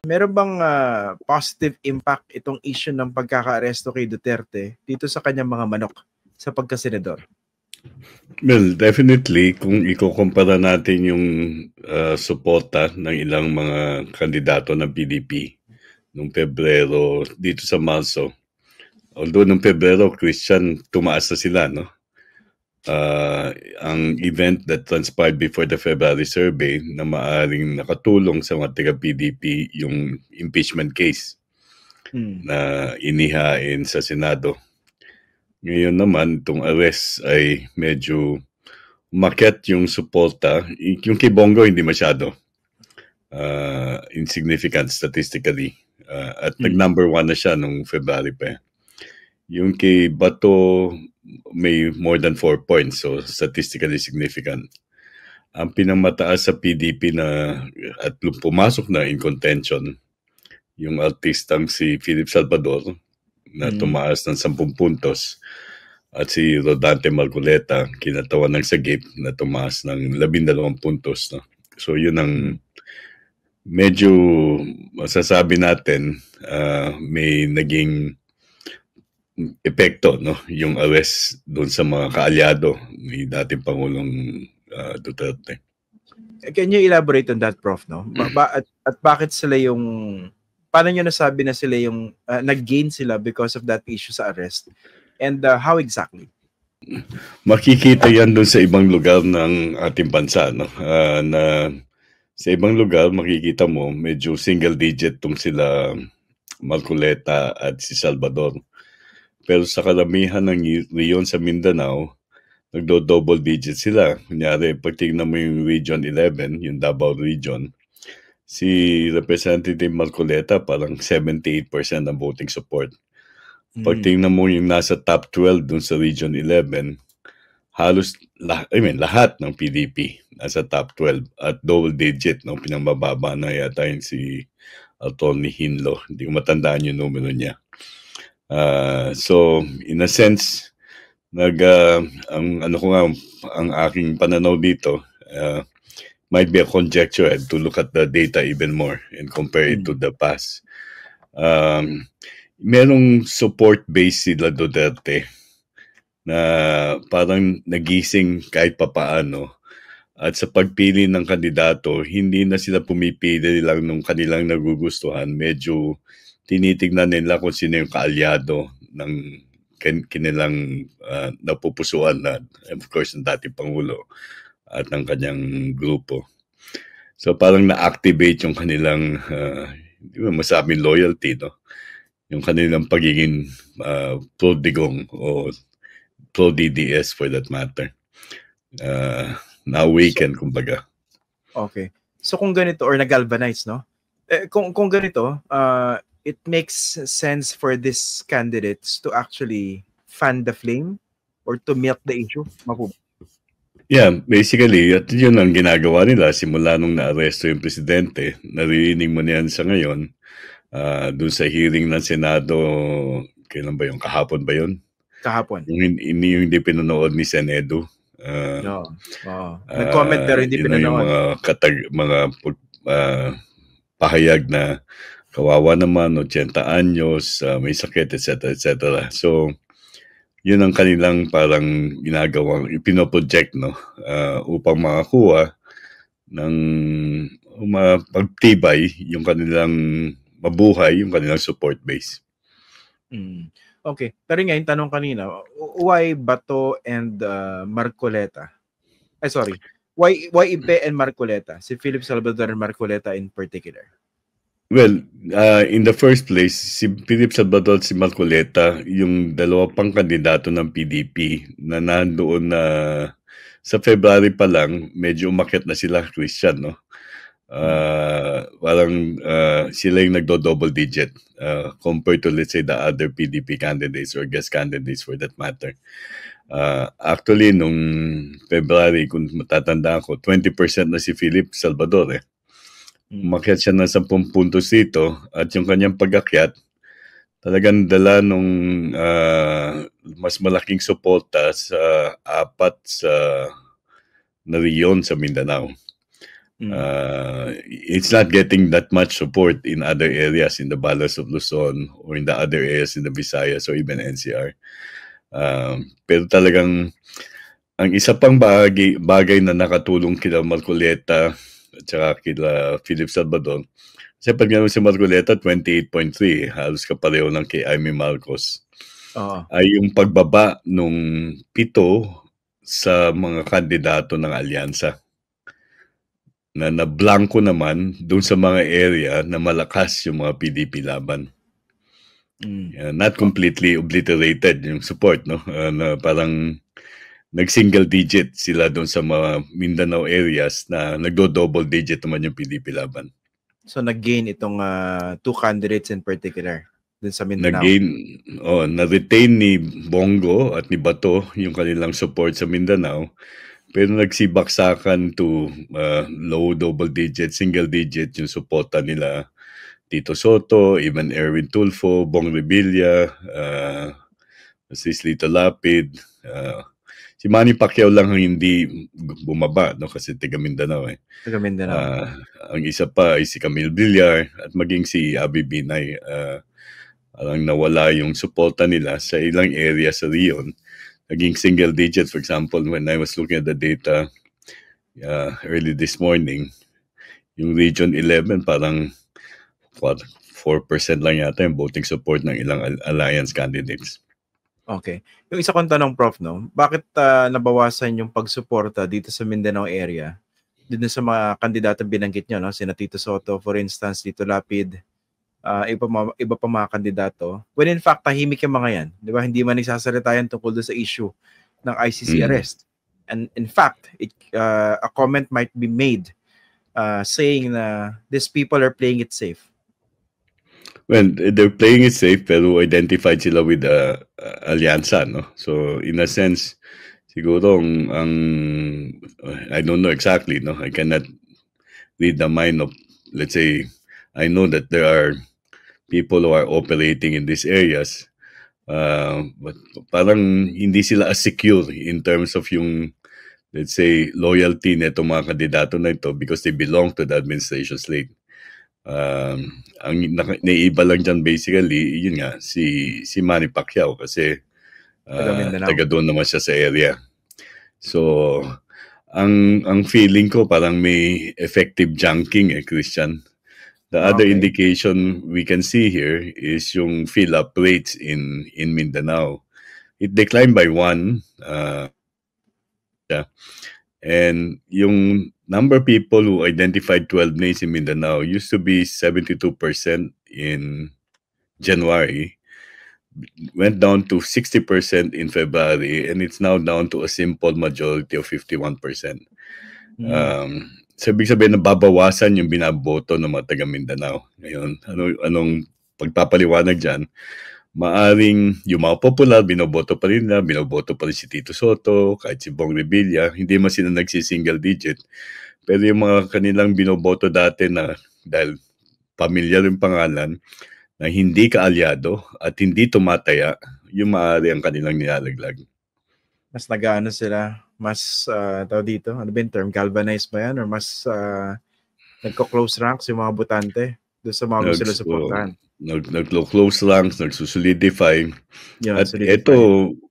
meron bang positive impact itong issue ng pagkaka-aresto kay Duterte dito sa kanyang mga manok sa pagkasenador? Well, definitely, kung ikukumpara natin yung suporta ng ilang mga kandidato ng PDP noong Pebrero dito sa Marso, although noong Pebrero, Christian, tumaas na sila, no? Ang event that transpired before the February survey na maaring nakatulong sa mga taga-PDP yung impeachment case na inihain sa Senado. Ngayon naman, itong arrest ay medyo umakyat yung suporta. Yung kay Bongo hindi masyado. Insignificant statistically. At nag-number 1 na siya nung February pa. Yung kay Bato may more than 4 points, so statistically significant. Ang pinamataas sa PDP na at pumasok na in contention, yung artistang si Philip Salvador na tumaas ng 10 puntos at si Rodante Marcoleta kinatawan ng sagip na tumaas ng 12 puntos. No? So yun ang medyo masasabi natin may naging epekto, no, yung arrest doon sa mga kaalyado ni dating Pangulong Duterte. Can you elaborate on that, Prof? No? At bakit sila yung, paano nyo nasabi na sila yung nag-gain sila because of that issue sa arrest? And how exactly? Makikita yan doon sa ibang lugar ng ating bansa, no? Na sa ibang lugar makikita mo medyo single digit tong sila Marcoleta at si Salvador. Pero sa karamihan ng reyon sa Mindanao, nagdo-double digit sila. Kunyari, pag tingnan mo yung Region 11, yung Davao Region, si Representative Marcoleta parang 78% ang voting support. Pag tingnan mo yung nasa top 12 dun sa Region 11, halos lahat ng PDP nasa top 12 at double digit, no? Pinamababa na yata yung si Atty. Hinlo. Hindi ko matandaan yung numero niya. So in a sense, ang aking pananaw dito, might be a conjecture to look at the data even more and compare it to the past. Merong support base sila Duterte na parang nagising kahit papaano, at sa pagpili ng kandidato, hindi na sila pumipili lang nung kanilang nagugustuhan. Medyo tinitignan nila kung sino yung kaalyado ng kanilang napupusuan na, of course, ng dating Pangulo at ng kanyang grupo. So parang na-activate yung kanilang, hindi mo masabing loyalty, no? Yung kanilang pagiging pro-digong o pro-DDS for that matter. Na-awaken, kumbaga. Okay. So kung ganito, or na-galvanize, no? Kung ganito, it makes sense for these candidates to actually fan the flame or to melt the issue? Yeah, basically, at yun ang ginagawa nila simula nung na-aresto yung presidente. Naririnig mo niyan sa ngayon, dun sa hearing ng Senado, kailan ba yun? Kahapon ba yun? Kahapon. Yung hindi pinanood ni Senedo. Nag-comment pero hindi pinanood. Yung mga pahayag na kawawa naman, 80 anyos, may sakit, etc., etc. So, yun ang kanilang parang ginagawang ipinoproject, no? Upang makakuha ng mapagtibay yung kanilang mabuhay, yung kanilang support base. Okay. Pero nga yung tanong kanina, why Bato and Marcoleta? Why Ipe and Marcoleta? Si Philip Salvador and Marcoleta in particular? Well, in the first place, si Philip Salvador at si Marcoleta, yung dalawa pang kandidato ng PDP na nandoon na sa February pa lang, medyo umakyat na sila, Christian, no? Parang sila yung nagdo-double digit compared to, let's say, the other PDP candidates or guest candidates for that matter. Actually, nung February, kung matatandaan ko, 20% na si Philip Salvador, umakyat siya ng 10 puntos dito, at yung kanyang pag-akyat, talagang dala nung mas malaking suporta sa 4 na reyon sa Mindanao. It's not getting that much support in other areas in the Balas of Luzon or in the other areas in the Visayas or even NCR. Pero talagang ang isa pang bagay na nakatulong kila Marcoleta at saka kila Philip Salvador, kasi pag gano'n si Marcoleta, 28.3, halos kapareho lang kay Amy Marcos, ay yung pagbaba nung 7 sa mga kandidato ng alyansa na blanco naman doon sa mga area na malakas yung mga PDP laban. Not completely obliterated yung support, no? Na parang nag-single digit sila doon sa mga Mindanao areas na nagdo-double digit naman yung PDP laban. So nag-gain itong 2 candidates in particular doon sa Mindanao. Na-retain ni Bongo at ni Bato yung kanilang support sa Mindanao, pero nagsibaksakan to low double digit, single digit yung suporta nila Tito Soto, even Erwin Tulfo, Bong Revilla, si Lito Lapid, si Manny Pacquiao lang ang hindi bumaba, no, kasi taga Mindanao eh. Taga Mindanao. Ang isa pa ay si Camille Villar at maging si Abby Binay. Parang nawala yung suporta nila sa ilang area sa Rion. Naging single digit, for example, when I was looking at the data early this morning, yung Region 11 parang 4% lang yata yung voting support ng ilang alliance candidates. Okay. Yung isa kong tanong, Prof, no? Bakit nabawasan yung pagsuporta dito sa Mindanao area? Dito sa mga kandidato binanggit nyo, no? Sina Tito Soto, for instance, Tito Lapid, iba pa mga kandidato. When in fact, tahimik yung mga yan. Di ba? Hindi man nagsasalita yan tungkol doon sa issue ng ICC arrest. And in fact, a comment might be made saying na these people are playing it safe. Well, they're playing it safe pero identified sila with alyansa, no? So in a sense, siguro ang I don't know exactly, no? I cannot read the mind of, let's say, I know that there are people who are operating in these areas, but parang hindi sila as secure in terms of yung, let's say, loyalty nito mga kandidato na ito because they belong to the administration slate. Ang naiiba lang dyan basically, yun nga, si Manny Pacquiao kasi taga doon naman siya sa area. So, ang feeling ko parang may effective junking Christian. The other indication we can see here is yung fill-up rates in Mindanao. It declined by 1. And yung number of people who identified 12 names in Mindanao used to be 72% in January, went down to 60% in February, and it's now down to a simple majority of 51%. So, ibig sabihin na babawasan yung binaboto ng mga taga Mindanao. Ngayon, anong pagpapaliwanag dyan? Maaring yung mga popular, binoboto pa rin na, binoboto pa rin si Tito Soto, kahit si Bong Revilla, hindi man sila nagsi-single digit. Pero yung mga kanilang binoboto dati na dahil pamilyar yung pangalan, na hindi kaalyado at hindi tumataya, yung maaari ang kanilang nilalaglag. Mas nag-ano sila, mas tao dito, ano ba yung term, galvanized ba yan? Or mas nagko-close ranks yung mga botante doon sa mga gusto sila supportahan? Nag-close ranks, nagsusolidify. At ito,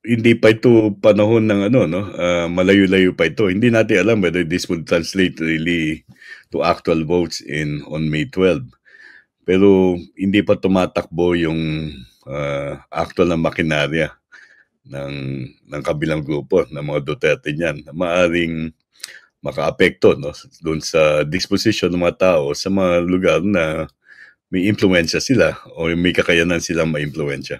hindi pa ito panahon ng malayo-layo pa ito. Hindi natin alam whether this will translate really to actual votes on May 12. Pero hindi pa tumatakbo yung actual na makinarya ng kabilang grupo ng mga Duterte niyan na maaring makaapekto, no, doon sa disposition ng mga tao sa mga lugar na may impluwensya sila o may kakayanan silang ma-impluwensya.